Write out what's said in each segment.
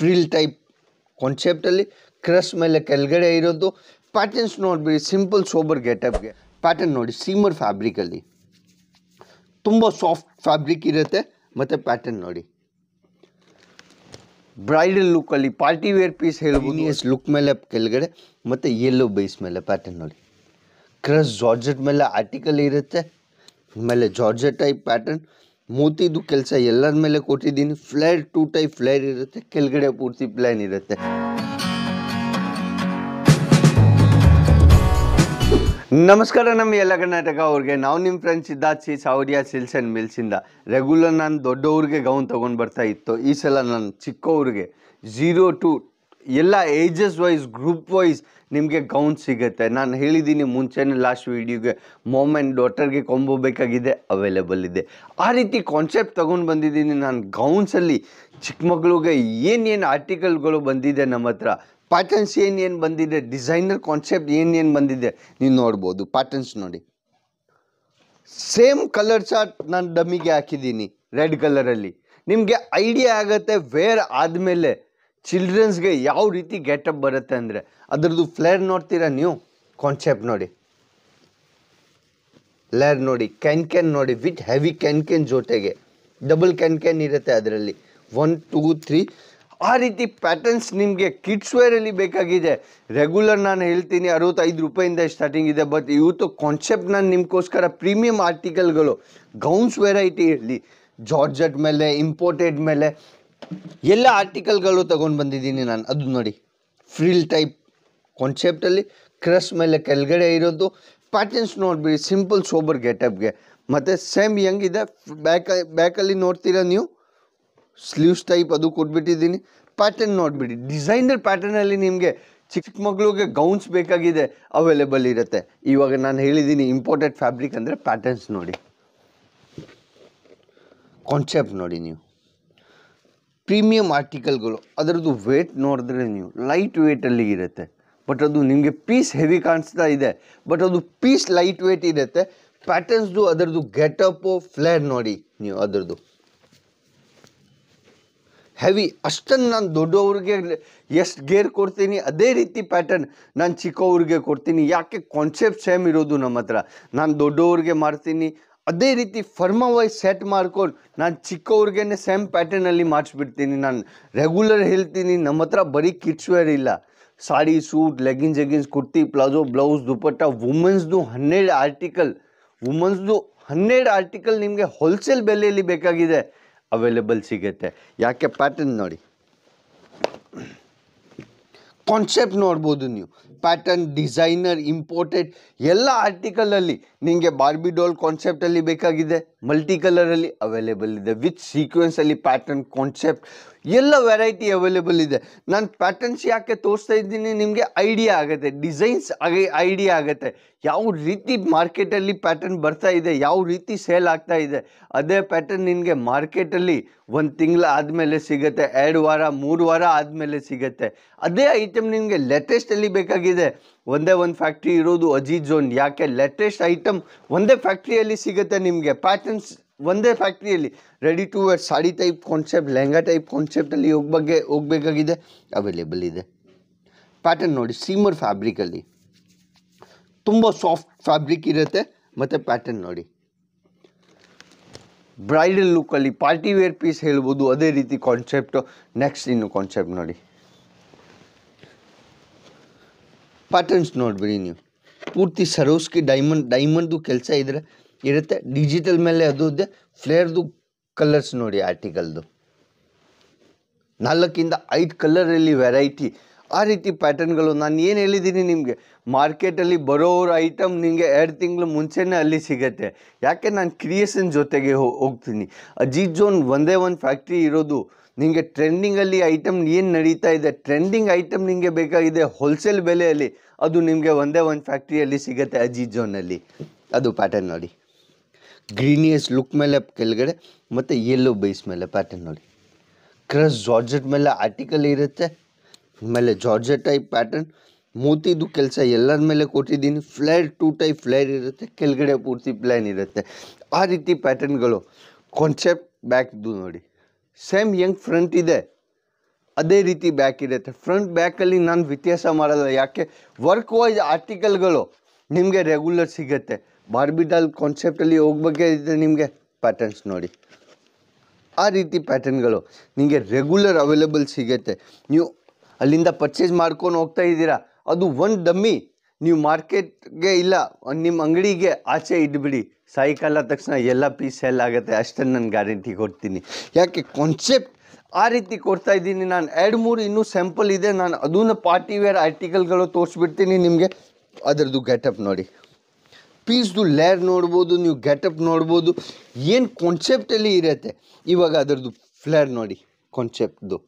Frill type ಕಾನ್ಸೆಪ್ಟಲ್ಲಿ crush ಮೇಲೆ ಕೆಳಗಡೆ ಇರೋದು. ಪ್ಯಾಟರ್ನ್ಸ್ ನೋಡ್ಬಿಡಿ, ಸಿಂಪಲ್ ಸೋಬರ್ ಗೆಟಪ್ಗೆ. ಪ್ಯಾಟರ್ನ್ ನೋಡಿ, ಸೀಮರ್ ಫ್ಯಾಬ್ರಿಕಲ್ಲಿ ತುಂಬ ಸಾಫ್ಟ್ ಫ್ಯಾಬ್ರಿಕ್ ಇರುತ್ತೆ. ಮತ್ತು ಪ್ಯಾಟರ್ನ್ ನೋಡಿ, ಬ್ರೈಡಲ್ ಲುಕ್ಕಲ್ಲಿ ಪಾರ್ಟಿ ವೇರ್ ಪೀಸ್ ಹೇಳ್ಬೋದು. ಲುಕ್ ಮೇಲೆ ಕೆಳಗಡೆ ಮತ್ತು ಯೆಲ್ಲೋ ಬೇಸ್ ಮೇಲೆ ಪ್ಯಾಟರ್ನ್ ನೋಡಿ. ಕ್ರಶ್ ಜಾರ್ಜೆಟ್ ಮೇಲೆ ಆರ್ಟಿಕಲ್ ಇರುತ್ತೆ. ಆಮೇಲೆ ಜಾರ್ಜೆಟ್ ಟೈಪ್ ಪ್ಯಾಟರ್ನ್, ಮೋತಿದು ಕೆಲಸ ಎಲ್ಲರ ಮೇಲೆ ಕೊಟ್ಟಿದ್ದೀನಿ. ಫ್ಲೇರ್ 2 ಟೈಪ್ ಫ್ಲೇರ್ ಇರುತ್ತೆ, ಕೆಳಗಡೆ ಪೂರ್ತಿ ಪ್ಲೇನ್ ಇರುತ್ತೆ. ನಮಸ್ಕಾರ ನಮ್ಮ ಎಲ್ಲ ಕರ್ನಾಟಕ ಅವ್ರಿಗೆ. ನಾವು ನಿಮ್ಮ friends Siddharth C Sawariya silks and ಮಿಲ್ಸಿಂದ. ರೆಗ್ಯುಲರ್ ನಾನು ದೊಡ್ಡವ್ರಿಗೆ ಗೌನ್ ತೊಗೊಂಡು ಬರ್ತಾ ಇತ್ತು. ಈ ಸಲ ನಾನು ಚಿಕ್ಕವ್ರಿಗೆ 0 to ಎಲ್ಲ ಏಜಸ್ ವೈಸ್, ಗ್ರೂಪ್ ವೈಸ್ ನಿಮಗೆ ಗೌನ್ ಸಿಗುತ್ತೆ. ನಾನು ಹೇಳಿದ್ದೀನಿ ಮುಂಚೆನೇ ಲಾಸ್ಟ್ ವೀಡಿಯೋಗೆ, ಮಾಮ್ ಆ್ಯಂಡ್ ಡಾಟರ್ಗೆ ಕೊಂಬೋ ಬೇಕಾಗಿದೆ, ಅವೈಲೇಬಲ್ ಇದೆ. ಆ ರೀತಿ ಕಾನ್ಸೆಪ್ಟ್ ತೊಗೊಂಡು ಬಂದಿದ್ದೀನಿ ನಾನು. ಗೌನ್ಸಲ್ಲಿ ಚಿಕ್ಕ ಮಕ್ಕಳಿಗೆ ಏನೇನು ಆರ್ಟಿಕಲ್ಗಳು ಬಂದಿದೆ ನಮ್ಮ ಹತ್ರ, ಪ್ಯಾಟರ್ನ್ಸ್ ಏನೇನು ಬಂದಿದೆ, ಡಿಸೈನರ್ ಕಾನ್ಸೆಪ್ಟ್ ಏನೇನು ಬಂದಿದೆ ನೀವು ನೋಡ್ಬೋದು. ಪ್ಯಾಟರ್ನ್ಸ್ ನೋಡಿ, ಸೇಮ್ ಕಲರ್ ಚಾರ್ಟ್ ನಾನು ಡಮ್ಮಿಗೆ ಹಾಕಿದ್ದೀನಿ ರೆಡ್ ಕಲರಲ್ಲಿ. ನಿಮಗೆ ಐಡಿಯಾ ಆಗುತ್ತೆ ವೇರ್ ಆದಮೇಲೆ ಚಿಲ್ಡ್ರನ್ಸ್ಗೆ ಯಾವ ರೀತಿ ಗೆಟಪ್ ಬರುತ್ತೆ ಅಂದರೆ. ಅದರದ್ದು ಫ್ಲೇರ್ ನೋಡ್ತೀರಾ ನೀವು, ಕಾನ್ಸೆಪ್ಟ್ ನೋಡಿ, ಲೇರ್ ನೋಡಿ, ಕ್ಯಾನ್ ನೋಡಿ, ವಿತ್ ಹೆವಿ ಕ್ಯಾನ್ ಜೊತೆಗೆ ಡಬಲ್ ಕ್ಯಾನ್ ಇರುತ್ತೆ ಅದರಲ್ಲಿ. 1 2 3 ಆ ರೀತಿ ಪ್ಯಾಟರ್ನ್ಸ್ ನಿಮಗೆ ಕಿಡ್ಸ್ ವೇರಲ್ಲಿ ಬೇಕಾಗಿದೆ. ರೆಗ್ಯುಲರ್ ನಾನು ಹೇಳ್ತೀನಿ 65 ರೂಪಾಯಿಂದ ಸ್ಟಾರ್ಟಿಂಗ್ ಇದೆ. ಬಟ್ ಇವತ್ತು ಕಾನ್ಸೆಪ್ಟ್ ನಾನು ನಿಮಗೋಸ್ಕರ ಪ್ರೀಮಿಯಂ ಆರ್ಟಿಕಲ್ಗಳು, ಗೌನ್ಸ್ ವೆರೈಟಿ ಇರಲಿ, ಜಾರ್ಜೆಟ್ ಮೇಲೆ, ಇಂಪೋರ್ಟೆಡ್ ಮೇಲೆ ಎಲ್ಲ ಆರ್ಟಿಕಲ್ಗಳು ತೊಗೊಂಡು ಬಂದಿದ್ದೀನಿ ನಾನು. ಅದು ನೋಡಿ, ಫ್ರಿಲ್ ಟೈಪ್ ಕಾನ್ಸೆಪ್ಟಲ್ಲಿ ಕ್ರಶ್ ಮೇಲೆ ಕೆಳಗಡೆ ಇರೋದು. ಪ್ಯಾಟರ್ನ್ಸ್ ನೋಡ್ಬಿಡಿ, ಸಿಂಪಲ್ ಸೋಬರ್ ಗೆಟಪ್ಗೆ. ಮತ್ತು ಸೇಮ್ ಹೆಂಗಿದೆ ಬ್ಯಾಕಲ್ಲಿ ನೋಡ್ತೀರಾ ನೀವು, ಸ್ಲೀವ್ಸ್ ಟೈಪ್ ಅದು ಕೊಟ್ಬಿಟ್ಟಿದ್ದೀನಿ. ಪ್ಯಾಟರ್ನ್ ನೋಡಿಬಿಡಿ, ಡಿಸೈನರ್ ಪ್ಯಾಟರ್ನಲ್ಲಿ ನಿಮಗೆ ಚಿಕ್ಕ ಮಕ್ಕಳಿಗೆ ಗೌನ್ಸ್ ಬೇಕಾಗಿದೆ, ಅವೈಲೇಬಲ್ ಇರುತ್ತೆ. ಇವಾಗ ನಾನು ಹೇಳಿದ್ದೀನಿ ಇಂಪೋರ್ಟೆಡ್ ಫ್ಯಾಬ್ರಿಕ್ ಅಂದರೆ ಪ್ಯಾಟರ್ನ್ಸ್ ನೋಡಿ, ಕಾನ್ಸೆಪ್ಟ್ ನೋಡಿ ನೀವು, ಪ್ರೀಮಿಯಂ ಆರ್ಟಿಕಲ್ಗಳು. ಅದರದ್ದು ವೇಟ್ ನೋಡಿದ್ರೆ ನೀವು ಲೈಟ್ ವೇಟಲ್ಲಿ ಇರುತ್ತೆ. ಬಟ್ ಅದು ನಿಮಗೆ ಪೀಸ್ ಹೆವಿ ಕಾಣಿಸ್ತಾ ಇದೆ, ಬಟ್ ಅದು ಪೀಸ್ ಲೈಟ್ ವೇಟ್ ಇರುತ್ತೆ. ಪ್ಯಾಟರ್ನ್ಸ್ದು ಅದರದ್ದು ಗೆಟಪ್ಪು ಫ್ಲೇರ್ ನೋಡಿ ನೀವು, ಅದರದ್ದು ಹೆವಿ. ಅಷ್ಟನ್ನು ನಾನು ದೊಡ್ಡವ್ರಿಗೆ ಎಷ್ಟು ಗೇರ್ ಕೊಡ್ತೀನಿ ಅದೇ ರೀತಿ ಪ್ಯಾಟರ್ನ್ ನಾನು ಚಿಕ್ಕವ್ರಿಗೆ ಕೊಡ್ತೀನಿ. ಯಾಕೆ, ಕಾನ್ಸೆಪ್ಟ್ ಸೇಮ್ ಇರೋದು ನಮ್ಮ ಹತ್ರ. ನಾನು ದೊಡ್ಡವ್ರಿಗೆ ಮಾಡ್ತೀನಿ, ಅದೇ ರೀತಿ ಫರ್ಮ ವೈಸ್ ಸೆಟ್ ಮಾಡ್ಕೊಂಡು ನಾನು ಚಿಕ್ಕವ್ರಿಗೇ ಸೇಮ್ ಪ್ಯಾಟರ್ನಲ್ಲಿ ಮಾಡಿಸ್ಬಿಡ್ತೀನಿ. ನಾನು ರೆಗ್ಯುಲರ್ ಹೇಳ್ತೀನಿ, ನಮ್ಮ ಹತ್ರ ಬರೀ ಕಿಡ್ಸ್ ವೇರ್ ಇಲ್ಲ, sari, suit, leggings, kurti, palazzo, blouse, dupatta, ವುಮೆನ್ಸ್ದು 12 ಆರ್ಟಿಕಲ್ ನಿಮಗೆ ಹೋಲ್ಸೇಲ್ ಬೆಲೆಯಲ್ಲಿ ಬೇಕಾಗಿದೆ, ಅವೈಲೇಬಲ್ ಸಿಗುತ್ತೆ. ಯಾಕೆ, ಪ್ಯಾಟರ್ನ್ ನೋಡಿ, ಕಾನ್ಸೆಪ್ಟ್ ನೋಡ್ಬೋದು ನೀವು. ಪ್ಯಾಟರ್ನ್, ಡಿಸೈನರ್, ಇಂಪೋರ್ಟೆಡ್ ಎಲ್ಲ ಆರ್ಟಿಕಲಲ್ಲಿ ನಿಮಗೆ ಬಾರ್ಬಿ ಡಾಲ್ ಕಾನ್ಸೆಪ್ಟಲ್ಲಿ ಬೇಕಾಗಿದೆ, ಮಲ್ಟಿ ಕಲರಲ್ಲಿ ಅವೈಲೇಬಲ್ ಇದೆ. ವಿತ್ ಸೀಕ್ವೆನ್ಸಲ್ಲಿ ಪ್ಯಾಟರ್ನ್ ಕಾನ್ಸೆಪ್ಟ್ ಎಲ್ಲ ವೆರೈಟಿ ಅವೈಲೇಬಲ್ ಇದೆ. ನಾನು ಪ್ಯಾಟರ್ನ್ಸ್ ಯಾಕೆ ತೋರಿಸ್ತಾ ಇದ್ದೀನಿ, ನಿಮಗೆ ಐಡಿಯಾ ಆಗುತ್ತೆ, ಡಿಸೈನ್ಸ್ ಐಡಿಯಾ ಆಗುತ್ತೆ, ಯಾವ ರೀತಿ ಮಾರ್ಕೆಟಲ್ಲಿ ಪ್ಯಾಟರ್ನ್ ಬರ್ತಾ ಇದೆ, ಯಾವ ರೀತಿ ಸೇಲ್ ಆಗ್ತಾ ಇದೆ. ಅದೇ ಪ್ಯಾಟರ್ನ್ ನಿನಗೆ ಮಾರ್ಕೆಟಲ್ಲಿ 1 ತಿಂಗಳು ಆದಮೇಲೆ ಸಿಗುತ್ತೆ, 2 ವಾರ 3 ವಾರ ಆದಮೇಲೆ ಸಿಗುತ್ತೆ. ಅದೇ ಐಟಮ್ ನಿಮಗೆ ಲೇಟೆಸ್ಟಲ್ಲಿ ಬೇಕಾಗಿದೆ, ಒಂದೇ ಒಂದು ಫ್ಯಾಕ್ಟ್ರಿ ಇರೋದು ಅಜೀಜ್ ಝೋನ್. ಯಾಕೆ, ಲೇಟೆಸ್ಟ್ ಐಟಮ್ ಒಂದೇ ಫ್ಯಾಕ್ಟ್ರಿಯಲ್ಲಿ ಸಿಗುತ್ತೆ ನಿಮಗೆ, ಪ್ಯಾಟರ್ನ್ಸ್ ಒಂದೇ ಫ್ಯಾಕ್ಟ್ರಿಯಲ್ಲಿ. Ready to wear sari type concept, lehenga type ಕಾನ್ಸೆಪ್ಟಲ್ಲಿ ಹೋಗಬೇಕಾಗಿದೆ, ಅವೈಲೇಬಲ್ ಇದೆ. ಪ್ಯಾಟರ್ನ್ ನೋಡಿ, ಸೀಮರ್ ಫ್ಯಾಬ್ರಿಕಲ್ಲಿ ತುಂಬ ಸಾಫ್ಟ್ ಫ್ಯಾಬ್ರಿಕ್ ಇರುತ್ತೆ. ಮತ್ತು ಪ್ಯಾಟರ್ನ್ ನೋಡಿ, ಬ್ರೈಡಲ್ ಲುಕ್ಕಲ್ಲಿ ಪಾರ್ಟಿ ವೇರ್ ಪೀಸ್ ಹೇಳ್ಬೋದು, ಅದೇ ರೀತಿ ಕಾನ್ಸೆಪ್ಟು. ನೆಕ್ಸ್ಟ್ ಇನ್ನು ಕಾನ್ಸೆಪ್ಟ್ ನೋಡಿ, ಪ್ಯಾಟರ್ನ್ಸ್ ನೋಡ್ಬಿಡಿ ನೀವು, ಪೂರ್ತಿ ಸರೋಸ್ಕಿ ಡೈಮಂಡ್ದು ಕೆಲಸ ಇರುತ್ತೆ. ಡಿಜಿಟಲ್ ಮೇಲೆ ಅದು ಇದೆ. ಫ್ಲೇರ್ದು ಕಲರ್ಸ್ ನೋಡಿ, ಆರ್ಟಿಕಲ್ದು 4 ಇಂದ 5 ಕಲರಲ್ಲಿ ವೆರೈಟಿ. ಆ ರೀತಿ ಪ್ಯಾಟರ್ನ್ಗಳು. ನಾನು ಏನು ಹೇಳಿದ್ದೀನಿ ನಿಮಗೆ, ಮಾರ್ಕೆಟಲ್ಲಿ ಬರೋರ ಐಟಮ್ ನಿಮಗೆ 2 ತಿಂಗಳು ಮುಂಚೆನೇ ಅಲ್ಲಿ ಸಿಗುತ್ತೆ. ಯಾಕೆ, ನಾನು ಕ್ರಿಯೇಷನ್ ಜೊತೆಗೆ ಹೋಗ್ತೀನಿ. ಅಜೀಜ್ ಝೋನ್ ಒಂದೇ ಒಂದು ಫ್ಯಾಕ್ಟ್ರಿ ಇರೋದು. ನಿಮಗೆ ಟ್ರೆಂಡಿಂಗಲ್ಲಿ ಐಟಮ್ ಏನು ನಡೀತಾ ಇದೆ, ಟ್ರೆಂಡಿಂಗ್ ಐಟಮ್ ನಿಮಗೆ ಬೇಕಾಗಿದೆ ಹೋಲ್ಸೇಲ್ ಬೆಲೆಯಲ್ಲಿ, ಅದು ನಿಮಗೆ ಒಂದೇ ಒಂದು ಫ್ಯಾಕ್ಟ್ರಿಯಲ್ಲಿ ಸಿಗುತ್ತೆ, ಅಜೀಜ್ ಝೋನಲ್ಲಿ. ಅದು ಪ್ಯಾಟರ್ನ್ ನೋಡಿ, ಗ್ರೀನಿಯಸ್ ಲುಕ್ ಮೇಲೆ ಕೆಳಗಡೆ ಮತ್ತು ಯೆಲ್ಲೋ ಬೇಸ್ ಮೇಲೆ ಪ್ಯಾಟರ್ನ್ ನೋಡಿ. ಕ್ರಶ್ ಜಾರ್ಜೆಟ್ ಮೇಲೆ ಆರ್ಟಿಕಲ್ ಇರುತ್ತೆ. ಆಮೇಲೆ ಜಾರ್ಜೆಟ್ ಟೈಪ್ ಪ್ಯಾಟರ್ನ್, ಮೋತಿದು ಕೆಲಸ ಎಲ್ಲರ ಮೇಲೆ ಕೊಟ್ಟಿದ್ದೀನಿ. ಫ್ಲೇರ್ 2 ಟೈಪ್ ಫ್ಲೇರ್ ಇರುತ್ತೆ, ಕೆಳಗಡೆ ಪೂರ್ತಿ ಪ್ಲೇನ್ ಇರುತ್ತೆ. ಆ ರೀತಿ ಪ್ಯಾಟರ್ನ್ಗಳು. ಕಾನ್ಸೆಪ್ಟ್ ಬ್ಯಾಕ್ದು ನೋಡಿ, ಸೇಮ್ ಹೆಂಗೆ ಫ್ರಂಟ್ ಇದೆ ಅದೇ ರೀತಿ ಬ್ಯಾಕ್ ಇರುತ್ತೆ. ಫ್ರಂಟ್ ಬ್ಯಾಕಲ್ಲಿ ನಾನು ವ್ಯತ್ಯಾಸ ಮಾಡಲ್ಲ, ಯಾಕೆ ವರ್ಕ್ ವೈಸ್ ಆರ್ಟಿಕಲ್ಗಳು ನಿಮಗೆ ರೆಗ್ಯುಲರ್ ಸಿಗುತ್ತೆ. ಬಾರ್ಬಿ ಡಾಲ್ ಕಾನ್ಸೆಪ್ಟಲ್ಲಿ ಹೋಗ್ಬೇಕಾದ್ರೆ ನಿಮಗೆ ಪ್ಯಾಟರ್ನ್ಸ್ ನೋಡಿ, ಆ ರೀತಿ ಪ್ಯಾಟರ್ನ್ಗಳು ನಿಮಗೆ ರೆಗ್ಯುಲರ್ ಅವೈಲೇಬಲ್ ಸಿಗುತ್ತೆ. ನೀವು ಅಲ್ಲಿಂದ ಪರ್ಚೇಸ್ ಮಾಡ್ಕೊಂಡು ಹೋಗ್ತಾ ಇದ್ದೀರಾ, ಅದು ಒಂದು ಡಮ್ಮಿ ನೀವು ಮಾರ್ಕೆಟ್ಗೆ ಇಲ್ಲ ನಿಮ್ಮ ಅಂಗಡಿಗೆ ಆಚೆ ಇಟ್ಬಿಡಿ, ಸಾಯಂಕಾಲ ತಕ್ಷಣ ಎಲ್ಲ ಪೀಸ್ ಸೆಲ್ ಆಗುತ್ತೆ, ಅಷ್ಟನ್ನು ನಾನು ಗ್ಯಾರಂಟಿ ಕೊಡ್ತೀನಿ. ಯಾಕೆ ಕಾನ್ಸೆಪ್ಟ್ ಆ ರೀತಿ ಕೊಡ್ತಾ ಇದ್ದೀನಿ. ನಾನು 2-3 ಇನ್ನೂ ಸ್ಯಾಂಪಲ್ ಇದೆ, ನಾನು ಅದನ್ನು ಪಾರ್ಟಿ ವೇರ್ ಆರ್ಟಿಕಲ್ಗಳು ತೋರಿಸ್ಬಿಡ್ತೀನಿ ನಿಮಗೆ. ಅದರದ್ದು ಗೆಟಪ್ ನೋಡಿ, ಪೀಸ್ದು ಲೇಯರ್ ನೋಡ್ಬೋದು ನೀವು, ಗೆಟಪ್ ನೋಡ್ಬೋದು, ಏನು ಕಾನ್ಸೆಪ್ಟಲ್ಲಿ ಇರುತ್ತೆ. ಇವಾಗ ಅದರದ್ದು ಫ್ಲೇರ್ ನೋಡಿ, ಕಾನ್ಸೆಪ್ಟ್ದು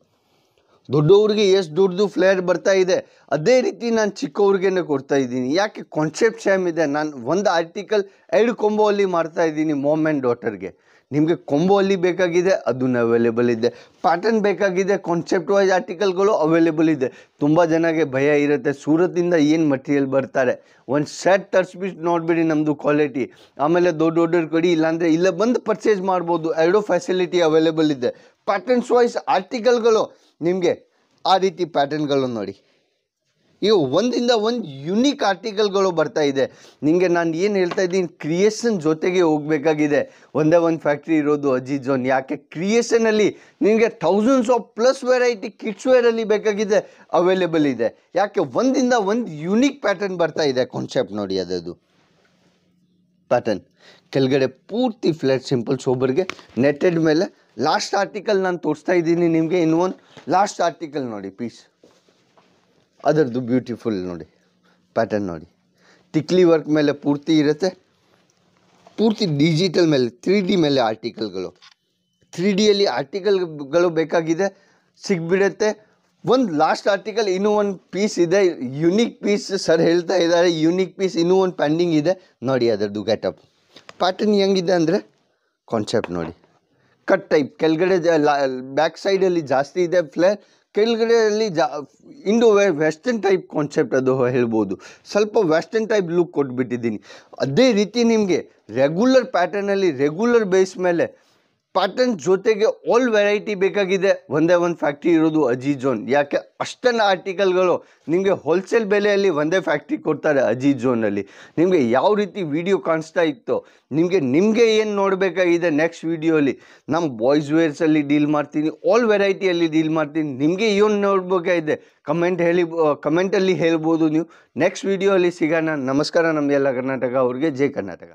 ದೊಡ್ಡವ್ರಿಗೆ ಎಷ್ಟು ದೊಡ್ಡದು ಫ್ಲೇರ್ ಬರ್ತಾ ಇದೆ, ಅದೇ ರೀತಿ ನಾನು ಚಿಕ್ಕವ್ರಿಗೇನೆ ಕೊಡ್ತಾ ಇದ್ದೀನಿ. ಯಾಕೆ ಕಾನ್ಸೆಪ್ಟ್ ಸೇಮ್ ಇದೆ. ನಾನು ಒಂದು ಆರ್ಟಿಕಲ್ 2 ಕೊಂಬೋ ಅಲ್ಲಿ ಮಾಡ್ತಾ ಇದ್ದೀನಿ ಮಾಮ್ ಆ್ಯಂಡ್ ಡಾಟರ್ಗೆ. ನಿಮಗೆ ಕೊಂಬೋ ಅಲ್ಲಿ ಬೇಕಾಗಿದೆ ಅದನ್ನು ಅವೈಲೇಬಲ್ ಇದೆ, ಪ್ಯಾಟರ್ನ್ ಬೇಕಾಗಿದೆ ಕಾನ್ಸೆಪ್ಟ್ ವೈಸ್ ಆರ್ಟಿಕಲ್ಗಳು ಅವೈಲೇಬಲ್ ಇದೆ. ತುಂಬ ಜನಕ್ಕೆ ಭಯ ಇರುತ್ತೆ, ಸೂರತ್ತಿಂದ ಏನು ಮಟೀರಿಯಲ್ ಬರ್ತಾರೆ, ಒಂದು ಸೆಟ್ ತರಿಸ್ಬಿಟ್ಟು ನೋಡಿಬಿಡಿ ನಮ್ಮದು ಕ್ವಾಲಿಟಿ, ಆಮೇಲೆ ದೊಡ್ಡ ಕಡೆ ಇಲ್ಲಾಂದರೆ ಇಲ್ಲೇ ಬಂದು ಪರ್ಚೇಸ್ ಮಾಡ್ಬೋದು. 2 ಫೆಸಿಲಿಟಿ ಅವೈಲೇಬಲ್ ಇದೆ. ಪ್ಯಾಟರ್ನ್ಸ್ ವೈಸ್ ಆರ್ಟಿಕಲ್ಗಳು ನಿಮಗೆ ಆ ರೀತಿ ಪ್ಯಾಟರ್ನ್ಗಳು ನೋಡಿ, ಇವು ಒಂದಿಂದ ಒಂದು ಯುನೀಕ್ ಆರ್ಟಿಕಲ್ಗಳು ಬರ್ತಾ ಇದೆ. ನಿಮಗೆ ನಾನು ಏನು ಹೇಳ್ತಾ ಇದ್ದೀನಿ, ಕ್ರಿಯೇಷನ್ ಜೊತೆಗೆ ಹೋಗಬೇಕಾಗಿದೆ. ಒಂದೇ ಒಂದು ಫ್ಯಾಕ್ಟ್ರಿ ಇರೋದು ಅಜೀಜ್ ಝೋನ್. ಯಾಕೆ ಕ್ರಿಯೇಷನಲ್ಲಿ ನಿಮಗೆ thousands of plus variety kids ವೇರಲ್ಲಿ ಬೇಕಾಗಿದೆ ಅವೈಲೇಬಲ್ ಇದೆ. ಯಾಕೆ ಒಂದಿಂದ ಒಂದು ಯುನೀಕ್ ಪ್ಯಾಟರ್ನ್ ಬರ್ತಾ ಇದೆ. ಕಾನ್ಸೆಪ್ಟ್ ನೋಡಿ, ಅದದು ಪ್ಯಾಟರ್ನ್ ಕೆಳಗಡೆ ಪೂರ್ತಿ ಫ್ಲಾಟ್ ಸಿಂಪಲ್ ಸೋಬರ್ಗೆ ನೆಟ್ಟೆಡ್ ಮೇಲೆ ಲಾಸ್ಟ್ ಆರ್ಟಿಕಲ್ ನಾನು ತೋರಿಸ್ತಾ ಇದ್ದೀನಿ ನಿಮಗೆ. ಇನ್ನೊಂದು ಲಾಸ್ಟ್ ಆರ್ಟಿಕಲ್ ನೋಡಿ, ಪೀಸ್ ಅದರದ್ದು ಬ್ಯೂಟಿಫುಲ್ ನೋಡಿ, ಪ್ಯಾಟರ್ನ್ ನೋಡಿ, ಟಿಕ್ಲಿ ವರ್ಕ್ ಮೇಲೆ ಪೂರ್ತಿ ಇರುತ್ತೆ, ಪೂರ್ತಿ ಡಿಜಿಟಲ್ ಮೇಲೆ 3D ಮೇಲೆ ಆರ್ಟಿಕಲ್ಗಳು. 3Dಯಲ್ಲಿ ಆರ್ಟಿಕಲ್ಗಳು ಬೇಕಾಗಿದೆ ಸಿಗ್ಬಿಡುತ್ತೆ. ಒಂದು ಲಾಸ್ಟ್ ಆರ್ಟಿಕಲ್ ಇನ್ನೂ ಒಂದು ಪೀಸ್ ಇದೆ, ಯುನೀಕ್ ಪೀಸ್ ಸರ್ ಹೇಳ್ತಾ ಇದ್ದಾರೆ, ಯುನೀಕ್ ಪೀಸ್ ಇನ್ನೂ ಒಂದು ಪೆಂಡಿಂಗ್ ಇದೆ ನೋಡಿ. ಅದರದ್ದು ಗೆಟಪ್ ಪ್ಯಾಟರ್ನ್ ಹೆಂಗಿದೆ ಅಂದರೆ ಕಾನ್ಸೆಪ್ಟ್ ನೋಡಿ, ಕಟ್ ಟೈಪ್ ಕೆಳಗಡೆ ಬ್ಯಾಕ್ ಸೈಡಲ್ಲಿ ಜಾಸ್ತಿ ಇದೆ ಫ್ಲೇರ್, ಕೆಳಗಡೆಯಲ್ಲಿ ಇಂಡೋ ವೆಸ್ಟರ್ನ್ ಟೈಪ್ ಕಾನ್ಸೆಪ್ಟ್ ಅದು ಹೇಳ್ಬೋದು. ಸ್ವಲ್ಪ ವೆಸ್ಟರ್ನ್ ಟೈಪ್ ಲುಕ್ ಕೊಟ್ಬಿಟ್ಟಿದ್ದೀನಿ. ಅದೇ ರೀತಿ ನಿಮಗೆ ರೆಗ್ಯುಲರ್ ಪ್ಯಾಟರ್ನಲ್ಲಿ ರೆಗ್ಯುಲರ್ ಬೇಸ್ ಮೇಲೆ ಪ್ಯಾಟರ್ನ್ ಜೊತೆಗೆ ಆಲ್ ವೆರೈಟಿ ಬೇಕಾಗಿದೆ. ಒಂದೇ ಒಂದು ಫ್ಯಾಕ್ಟ್ರಿ ಇರೋದು ಅಜೀಜ್ ಝೋನ್. ಯಾಕೆ ಅಷ್ಟನ್ನು ಆರ್ಟಿಕಲ್ಗಳು ನಿಮಗೆ ಹೋಲ್ಸೇಲ್ ಬೆಲೆಯಲ್ಲಿ ಒಂದೇ ಫ್ಯಾಕ್ಟ್ರಿ ಕೊಡ್ತಾರೆ ಅಜೀಜ್ ಝೋನಲ್ಲಿ. ನಿಮಗೆ ಯಾವ ರೀತಿ ವಿಡಿಯೋ ಕಾಣಿಸ್ತಾ ಇತ್ತೋ, ನಿಮಗೆ ಏನು ನೋಡಬೇಕಾಗಿದೆ ನೆಕ್ಸ್ಟ್ ವಿಡಿಯೋಲಿ, ನಮ್ಮ ಬಾಯ್ಸ್ ವೇರ್ಸಲ್ಲಿ ಡೀಲ್ ಮಾಡ್ತೀನಿ, ಆಲ್ ವೆರೈಟಿಯಲ್ಲಿ ಡೀಲ್ ಮಾಡ್ತೀನಿ. ನಿಮಗೆ ಏನು ನೋಡಬೇಕಾಗಿದೆ ಕಮೆಂಟಲ್ಲಿ ಹೇಳ್ಬೋದು ನೀವು. ನೆಕ್ಸ್ಟ್ ವಿಡಿಯೋಲಿ ಸಿಗೋಣ. ನಮಸ್ಕಾರ. ನಮ್ಮದೆಲ್ಲ ಕರ್ನಾಟಕ ಅವ್ರಿಗೆ ಜೈ ಕರ್ನಾಟಕ.